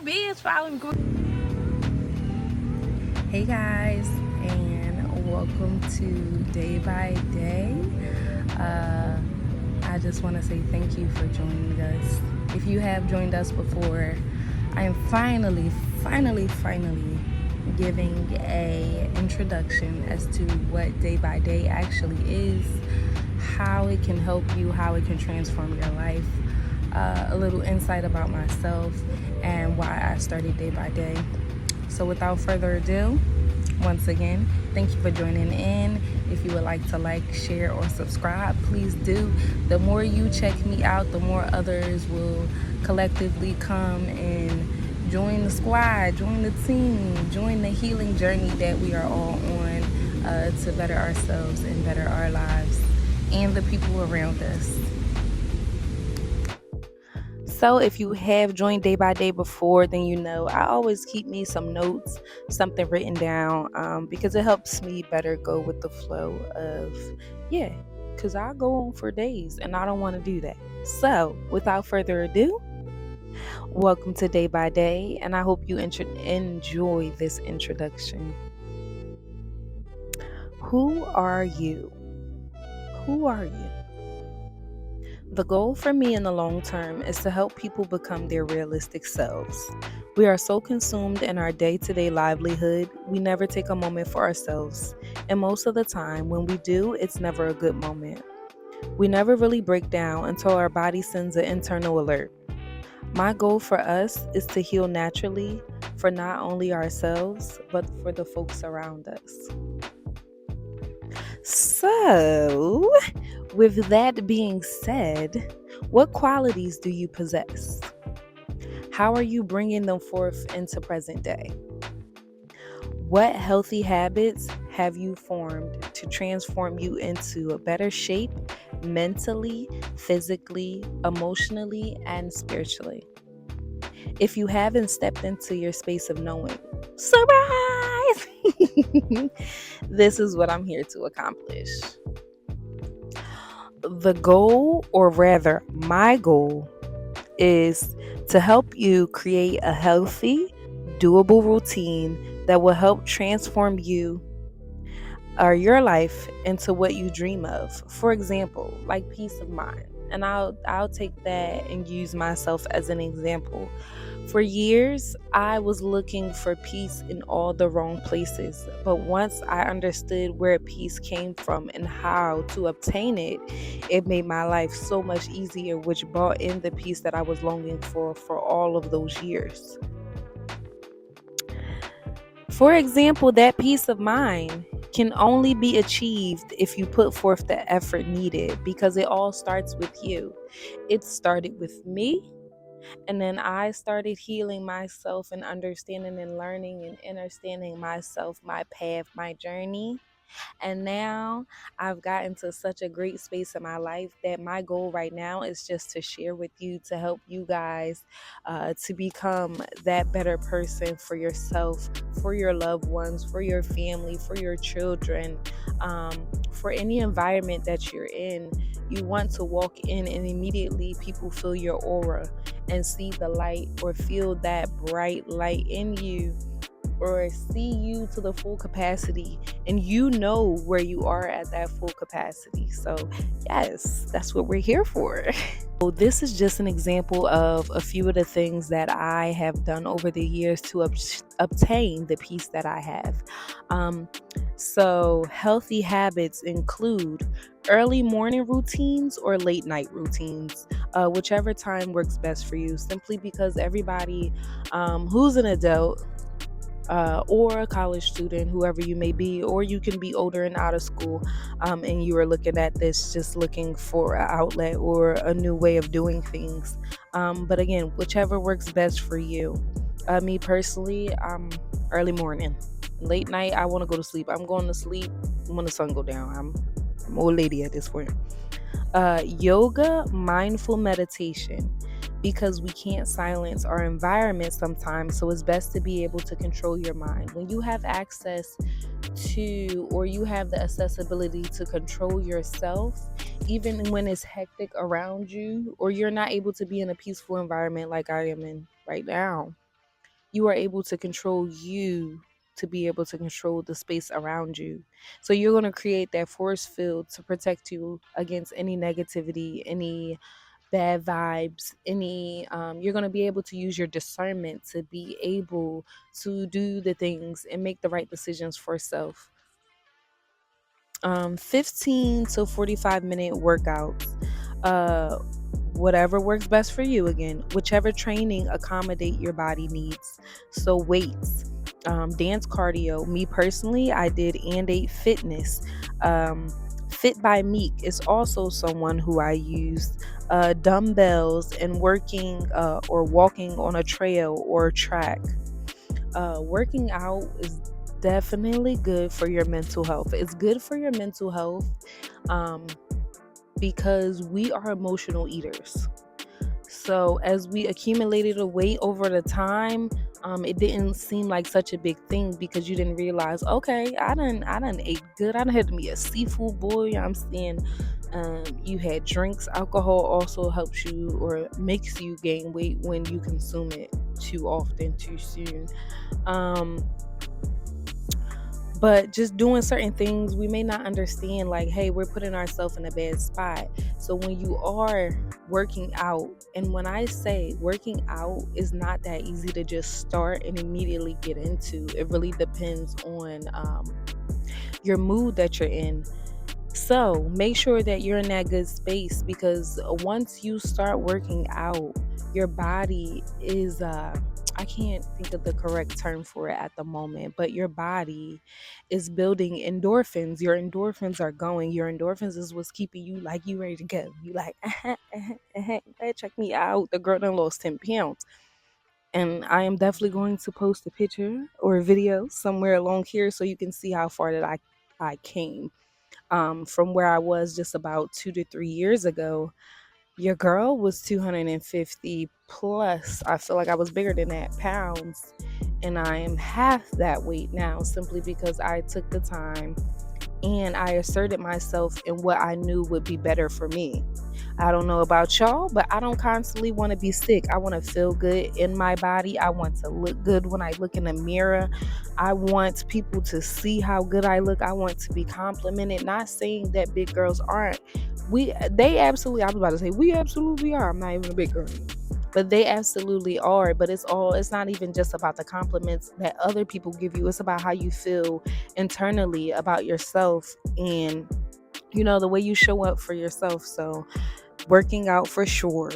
Bitch, follow me. Hey guys, and welcome to Day by Day. I just want to say thank you for joining us. If you have joined us before, I am finally giving a introduction as to what Day by Day actually is, how it can help you, how it can transform your life, a little insight about myself, and why I started Day by Day. So without further ado, once again, thank you for joining in. If you would like to like, share, or subscribe, please do. The more you check me out, the more others will collectively come and join the squad, join the team, join the healing journey that we are all on to better ourselves and better our lives and the people around us. So if you have joined Day by Day before, then you know I always keep me some notes, something written down, because it helps me better go with the flow of, because I go on for days and I don't want to do that. So without further ado, welcome to Day by Day, and I hope you enjoy this introduction. Who are you? Who are you? The goal for me in the long term is to help people become their realistic selves. We are so consumed in our day-to-day livelihood, we never take a moment for ourselves. And most of the time, when we do, it's never a good moment. We never really break down until our body sends an internal alert. My goal for us is to heal naturally for not only ourselves, but for the folks around us. So, with that being said, what qualities do you possess? How are you bringing them forth into present day? What healthy habits have you formed to transform you into a better shape mentally, physically, emotionally, and spiritually? If you haven't stepped into your space of knowing, surprise! This is what I'm here to accomplish. The goal, or rather, my goal, is to help you create a healthy, doable routine that will help transform you or your life into what you dream of. For example, like peace of mind. And I'll take that and use myself as an example. For years, I was looking for peace in all the wrong places. But once I understood where peace came from and how to obtain it, it made my life so much easier, which brought in the peace that I was longing for all of those years. For example, that peace of mind can only be achieved if you put forth the effort needed, because it all starts with you. It started with me, and then I started healing myself and understanding and learning and understanding myself, my path, my journey. And now I've gotten to such a great space in my life that my goal right now is just to share with you, to help you guys to become that better person for yourself, for your loved ones, for your family, for your children, for any environment that you're in. You want to walk in and immediately people feel your aura and see the light or feel that bright light in you, or see you to the full capacity, and you know where you are at that full capacity. So yes, that's what we're here for. So this is just an example of a few of the things that I have done over the years to obtain the peace that I have. So healthy habits include early morning routines or late night routines, whichever time works best for you, simply because everybody who's an adult or a college student, whoever you may be, or you can be older and out of school, and you are looking at this just looking for an outlet or a new way of doing things. But again, whichever works best for you. Me personally, early morning. Late night, I want to go to sleep. I'm going to sleep when the sun go down. I'm an old lady at this point. Yoga, mindful meditation, because we can't silence our environment sometimes, so it's best to be able to control your mind. When you have access to, or you have the accessibility to control yourself, even when it's hectic around you, or you're not able to be in a peaceful environment like I am in right now, you are able to control you to be able to control the space around you. So you're going to create that force field to protect you against any negativity, any bad vibes, any you're going to be able to use your discernment to be able to do the things and make the right decisions for self. 15 to 45-minute workouts, uh whatever works best for you, again, whichever training accommodate your body needs. So weights, dance, cardio. Me personally, I did and ate fitness. Fit by Meek is also someone who I used. Dumbbells and working or walking on a trail or track. Working out is definitely good for your mental health. It's good for your mental health um, because we are emotional eaters. So as we accumulated a weight over the time, it didn't seem like such a big thing because you didn't realize, okay, I done ate good. I done had me a seafood boil. I'm seeing you had drinks. Alcohol also helps you or makes you gain weight when you consume it too often, too soon. Um, but just doing certain things, we may not understand, like, hey, we're putting ourselves in a bad spot. So when you are working out, and when I say working out is not that easy to just start and immediately get into, it really depends on your mood that you're in. So make sure that you're in that good space, because once you start working out, your body is I can't think of the correct term for it at the moment, but your body is building endorphins. Your endorphins are going. Your endorphins is what's keeping you like you ready to go. You like, hey, check me out. The girl done lost 10 pounds. And I am definitely going to post a picture or a video somewhere along here so you can see how far that I came from where I was just about 2 to 3 years ago. Your girl was 250 plus. I feel like I was bigger than that pounds. And I am half that weight now simply because I took the time and I asserted myself in what I knew would be better for me. I don't know about y'all, but I don't constantly want to be sick. I want to feel good in my body. I want to look good when I look in the mirror. I want people to see how good I look. I want to be complimented. Not saying that big girls aren't. They absolutely, I was about to say, we absolutely are. I'm not even a big girl. But they absolutely are. But it's not even just about the compliments that other people give you. It's about how you feel internally about yourself and, the way you show up for yourself. So working out for sure.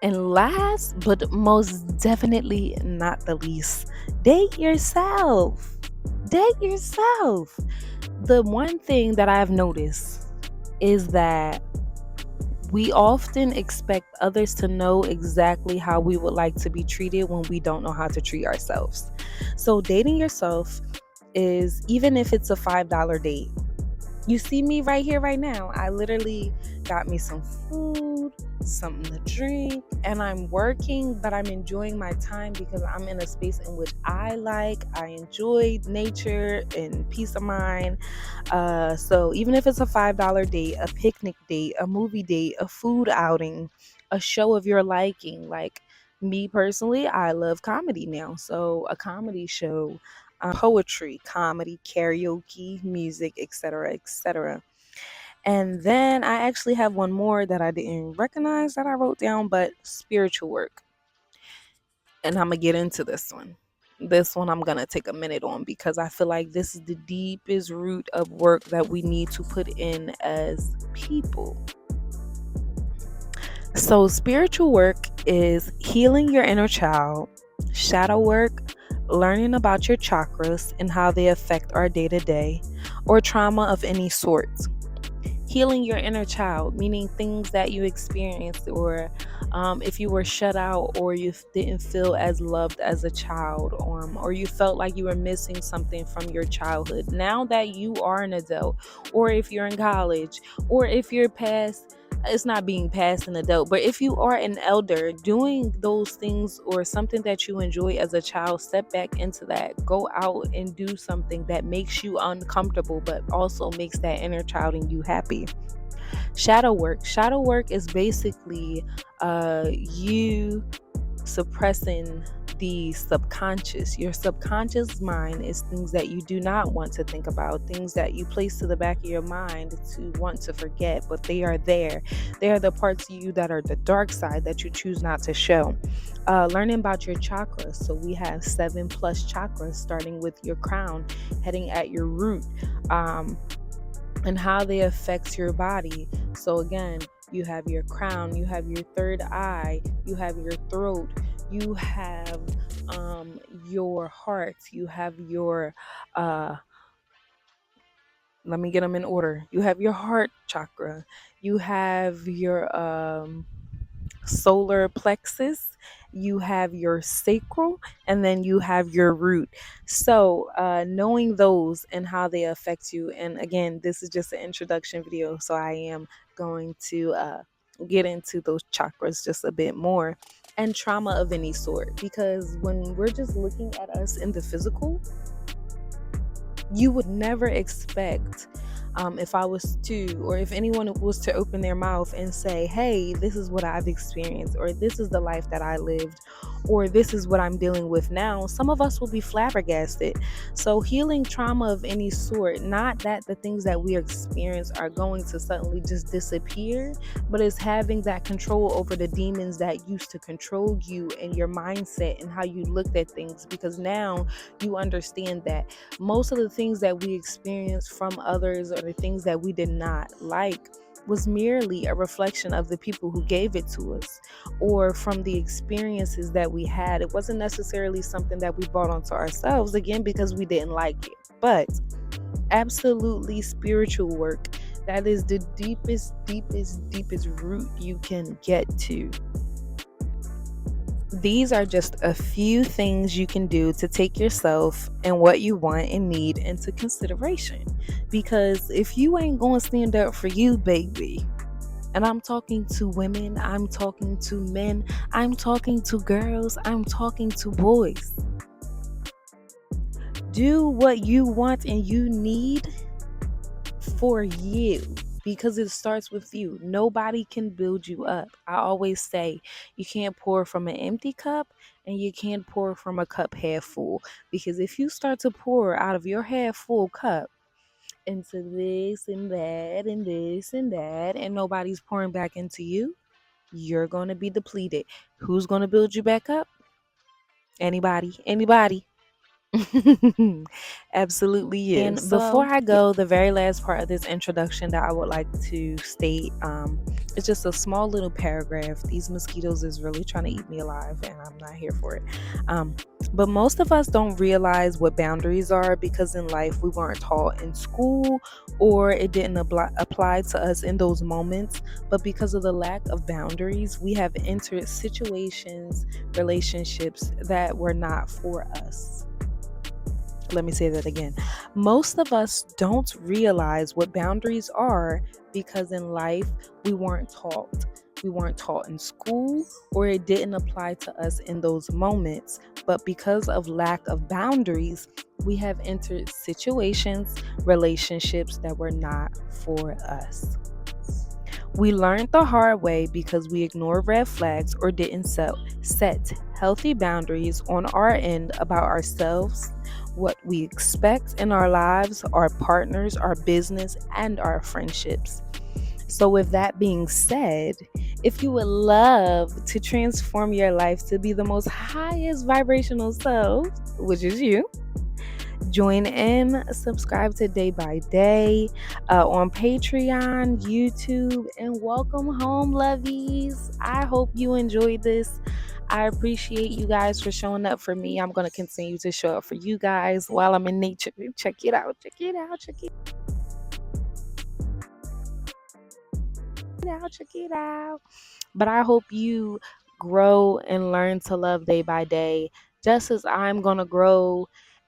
And last but most definitely not the least, date yourself. Date yourself. The one thing that I've noticed is that we often expect others to know exactly how we would like to be treated when we don't know how to treat ourselves. So dating yourself is, even if it's a $5 date, you see me right here, right now. I literally got me some food, something to drink, and I'm working, but I'm enjoying my time because I'm in a space in which I enjoy nature and peace of mind. So even if it's a $5 date, a picnic date, a movie date, a food outing, a show of your liking, like me personally, I love comedy now. So a comedy show, poetry, comedy, karaoke, music, etc., etc. And then I actually have one more that I didn't recognize that I wrote down, but spiritual work. And I'm going to get into this one. This one I'm going to take a minute on because I feel like this is the deepest root of work that we need to put in as people. So, spiritual work is healing your inner child, shadow work, learning about your chakras and how they affect our day to day, or trauma of any sort. Healing your inner child, meaning things that you experienced, or if you were shut out, or you didn't feel as loved as a child, or you felt like you were missing something from your childhood. Now that you are an adult, or if you're in college, or if you're past, it's not being past an adult, but if you are an elder, doing those things or something that you enjoy as a child, step back into that. Go out and do something that makes you uncomfortable, but also makes that inner child in you happy. Shadow work. Shadow work is basically you suppressing the subconscious. Your subconscious mind is things that you do not want to think about, things that you place to the back of your mind to want to forget, but they are there. They are the parts of you that are the dark side that you choose not to show. Learning about your chakras. So we have 7+ chakras, starting with your crown, heading at your root, and how they affect your body. So again, you have your crown, you have your third eye, you have your throat, you have your heart, you have your let me get them in order. You have your heart chakra, you have your solar plexus, you have your sacral, and then you have your root. So knowing those and how they affect you, and again, this is just an introduction video, so I am going to get into those chakras just a bit more, and trauma of any sort, because when we're just looking at us in the physical, you would never expect, if I was to, or if anyone was to open their mouth and say, hey, this is what I've experienced, or this is the life that I lived, or this is what I'm dealing with now, some of us will be flabbergasted. So healing trauma of any sort, not that the things that we experience are going to suddenly just disappear, but it's having that control over the demons that used to control you and your mindset and how you looked at things, because now you understand that most of the things that we experience from others, or the things that we did not like, was merely a reflection of the people who gave it to us, or from the experiences that we had. It wasn't necessarily something that we brought onto ourselves, again, because we didn't like it. But absolutely spiritual work, that is the deepest root you can get to. These are just a few things you can do to take yourself and what you want and need into consideration. Because if you ain't going to stand up for you, baby, and I'm talking to women, I'm talking to men, I'm talking to girls, I'm talking to boys. Do what you want and you need for you, because it starts with you. Nobody can build you up. I always say you can't pour from an empty cup, and you can't pour from a cup half full, because if you start to pour out of your half full cup into this and that and this and that, and nobody's pouring back into you, you're going to be depleted. Who's going to build you back up? Anybody. Absolutely, yes. And before I go, the very last part of this introduction that I would like to state, it's just a small little paragraph. These mosquitoes is really trying to eat me alive, and I'm not here for it. But most of us don't realize what boundaries are, because in life we weren't taught in school, or it didn't apply to us in those moments. But because of the lack of boundaries, we have entered situations, relationships that were not for us. Let me say that again. Most of us don't realize what boundaries are, because in life we weren't taught. We weren't taught in school, or it didn't apply to us in those moments. But because of lack of boundaries, we have entered situations, relationships that were not for us. We learned the hard way because we ignored red flags, or didn't set healthy boundaries on our end about ourselves, what we expect in our lives, our partners, our business, and our friendships. So with that being said, if you would love to transform your life to be the most highest vibrational self, which is you, join in, subscribe to Day by Day on Patreon, YouTube, and welcome home, lovies. I hope you enjoyed this. I appreciate you guys for showing up for me. I'm going to continue to show up for you guys while I'm in nature. Check it out. Check it out. Check it out. Check it out. But I hope you grow and learn to love day by day, just as I'm going to grow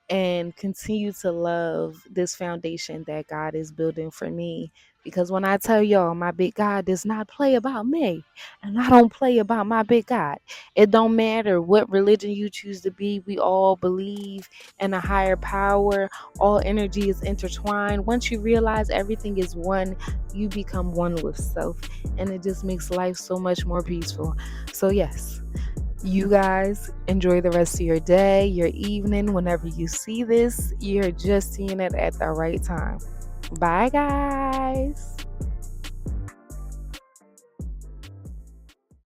and continue to love this foundation that God is building for me. Because when I tell y'all, my big God does not play about me, and I don't play about my big God. It don't matter what religion you choose to be. We all believe in a higher power. All energy is intertwined. Once you realize everything is one, you become one with self, and it just makes life so much more peaceful. So yes, You guys enjoy the rest of your day, your evening. Whenever you see this, you're just seeing it at the right time. Bye, guys.